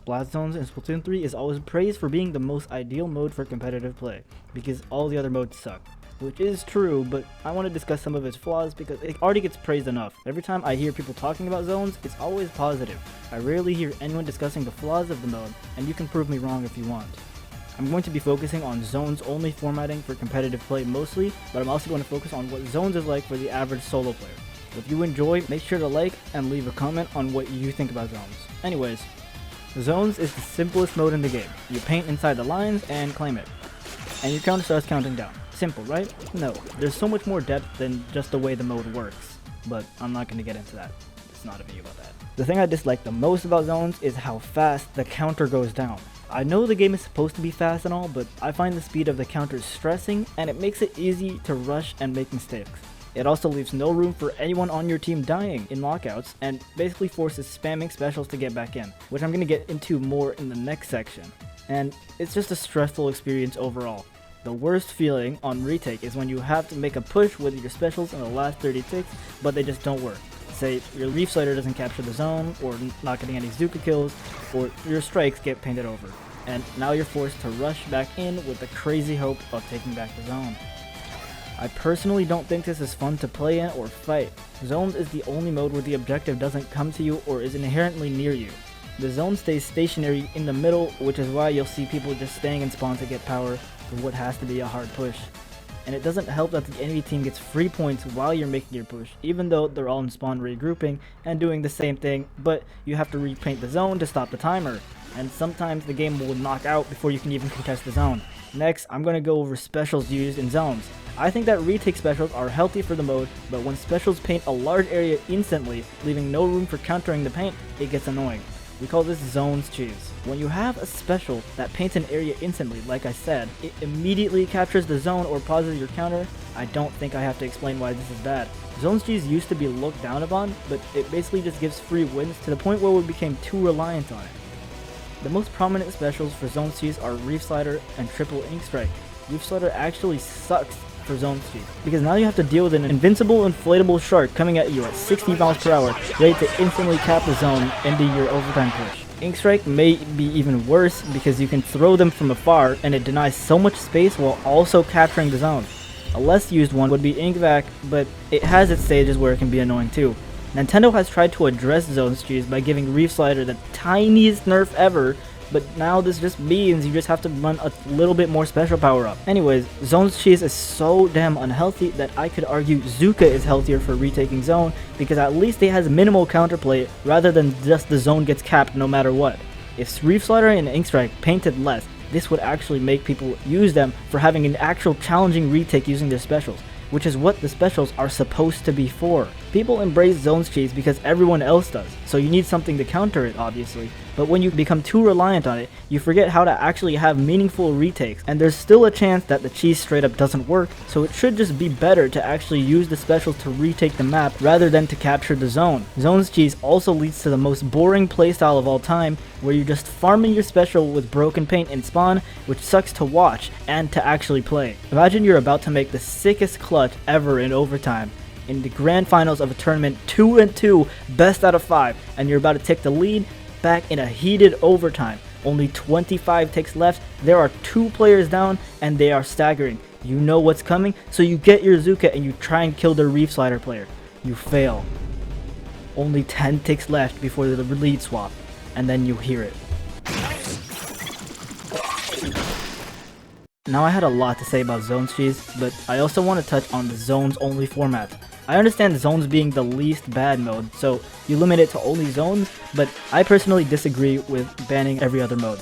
Splat Zones in Splatoon 3 is always praised for being the most ideal mode for competitive play, because all the other modes suck. Which is true, but I want to discuss some of its flaws because it already gets praised enough. Every time I hear people talking about zones, it's always positive. I rarely hear anyone discussing the flaws of the mode, and you can prove me wrong if you want. I'm going to be focusing on zones only formatting for competitive play mostly, but I'm also going to focus on what zones is like for the average solo player. If you enjoy, make sure to like and leave a comment on what you think about zones. Anyways, zones is the simplest mode in the game. You paint inside the lines and claim it. And your counter starts counting down. Simple, right? No, there's so much more depth than just the way the mode works. But I'm not going to get into that. It's not a video about that. The thing I dislike the most about zones is how fast the counter goes down. I know the game is supposed to be fast and all, but I find the speed of the counter stressing, and it makes it easy to rush and make mistakes. It also leaves no room for anyone on your team dying in lockouts, and basically forces spamming specials to get back in, which I'm going to get into more in the next section. And it's just a stressful experience overall. The worst feeling on retake is when you have to make a push with your specials in the last 30 ticks, but they just don't work. Say your Leaf Slider doesn't capture the zone, or not getting any Zuka kills, or your strikes get painted over. And now you're forced to rush back in with the crazy hope of taking back the zone. I personally don't think this is fun to play in or fight. Zones is the only mode where the objective doesn't come to you or is inherently near you. The zone stays stationary in the middle, which is why you'll see people just staying in spawn to get power for what has to be a hard push. And it doesn't help that the enemy team gets free points while you're making your push, even though they're all in spawn regrouping and doing the same thing, but you have to repaint the zone to stop the timer, and sometimes the game will knock out before you can even contest the zone. Next, I'm going to go over specials used in zones. I think that retake specials are healthy for the mode, but when specials paint a large area instantly, leaving no room for countering the paint, it gets annoying. We call this zones cheese. When you have a special that paints an area instantly, like I said, it immediately captures the zone or pauses your counter. I don't think I have to explain why this is bad. Zones cheese used to be looked down upon, but it basically just gives free wins to the point where we became too reliant on it. The most prominent specials for zones cheese are Reef Slider and Triple Ink Strike. Reef Slider actually sucks for zones cheese, because now you have to deal with an invincible inflatable shark coming at you at 60 miles per hour, ready to instantly cap the zone, ending your overtime push. Ink Strike may be even worse because you can throw them from afar and it denies so much space while also capturing the zone. A less used one would be Ink Vac, but it has its stages where it can be annoying too. Nintendo has tried to address zones cheese by giving Reef Slider the tiniest nerf ever, but now this just means you just have to run a little bit more special power up. Anyways, zones cheese is so damn unhealthy that I could argue Zuka is healthier for retaking zone, because at least it has minimal counterplay rather than just the zone gets capped no matter what. If Reef Slider and Ink Strike painted less, this would actually make people use them for having an actual challenging retake using their specials, which is what the specials are supposed to be for. People embrace zones cheese because everyone else does, so you need something to counter it obviously, but when you become too reliant on it, you forget how to actually have meaningful retakes, and there's still a chance that the cheese straight up doesn't work, so it should just be better to actually use the specials to retake the map rather than to capture the zone. Zones cheese also leads to the most boring playstyle of all time, where you're just farming your special with broken paint in spawn, which sucks to watch and to actually play. Imagine you're about to make the sickest clutch ever in overtime, in the grand finals of a tournament 2-2, best out of 5, and you're about to take the lead back in a heated overtime. Only 25 ticks left, there are 2 players down, and they are staggering. You know what's coming, so you get your Zuka and you try and kill the Reef Slider player. You fail. Only 10 ticks left before the lead swap, and then you hear it. Now I had a lot to say about zones cheese, but I also want to touch on the zones only format. I understand zones being the least bad mode, so you limit it to only zones, but I personally disagree with banning every other mode.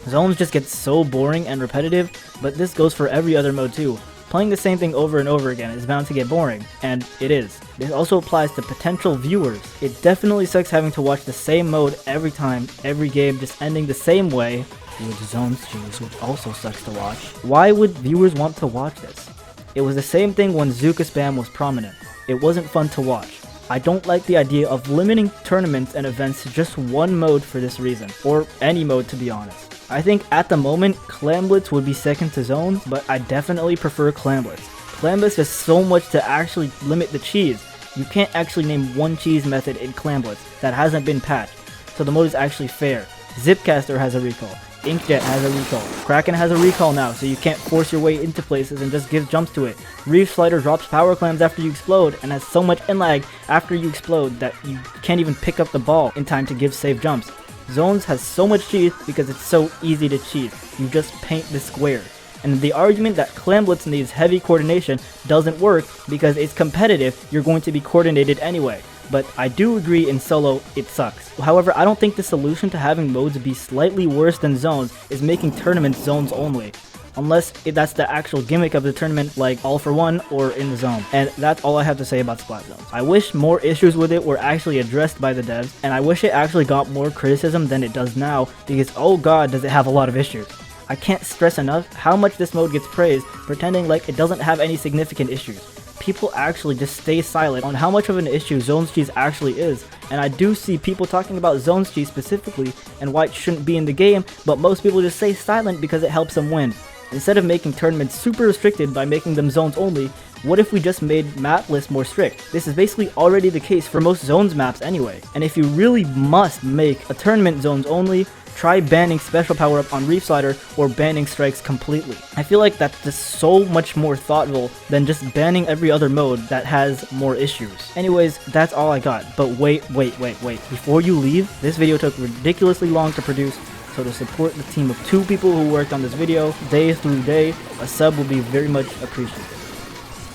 Zones just get so boring and repetitive, but this goes for every other mode too. Playing the same thing over and over again is bound to get boring, and it is. This also applies to potential viewers. It definitely sucks having to watch the same mode every time, every game just ending the same way, with zones cheese, which also sucks to watch. Why would viewers want to watch this? It was the same thing when Zuka spam was prominent. It wasn't fun to watch. I don't like the idea of limiting tournaments and events to just one mode for this reason, or any mode to be honest. I think at the moment, Clam Blitz would be second to zones, but I definitely prefer Clam Blitz. Clam Blitz has so much to actually limit the cheese. You can't actually name one cheese method in Clam Blitz that hasn't been patched, so the mode is actually fair. Zipcaster has a recall. Inkjet has a recall. Kraken has a recall now, so you can't force your way into places and just give jumps to it. Reef Slider drops power clams after you explode and has so much inlag after you explode that you can't even pick up the ball in time to give safe jumps. Zones has so much cheat because it's so easy to cheat. You just paint the square. And the argument that Clamblitz needs heavy coordination doesn't work because it's competitive, you're going to be coordinated anyway. But I do agree in solo, it sucks. However, I don't think the solution to having modes be slightly worse than zones is making tournaments zones only. Unless that's the actual gimmick of the tournament, like All for One or in the zone. And that's all I have to say about Splat Zones. I wish more issues with it were actually addressed by the devs, and I wish it actually got more criticism than it does now, because oh god does it have a lot of issues. I can't stress enough how much this mode gets praised, pretending like it doesn't have any significant issues. People actually just stay silent on how much of an issue Zones cheese actually is, and I do see people talking about Zones cheese specifically and why it shouldn't be in the game, but most people just stay silent because it helps them win. Instead of making tournaments super restricted by making them zones only, what if we just made map lists more strict? This is basically already the case for most zones maps anyway, and if you really must make a tournament zones only, try banning special power up on Reef Slider or banning strikes completely. I feel like that's just so much more thoughtful than just banning every other mode that has more issues. Anyways, that's all I got, but wait. Before you leave, this video took ridiculously long to produce, so to support the team of 2 people who worked on this video day through day, a sub will be very much appreciated.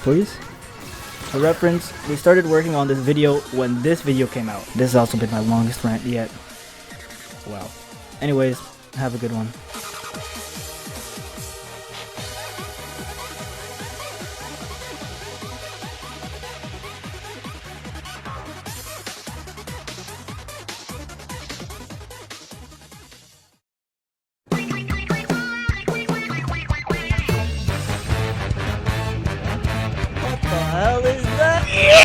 Please? For reference, we started working on this video when this video came out. This has also been my longest rant yet. Wow. Anyways, have a good one.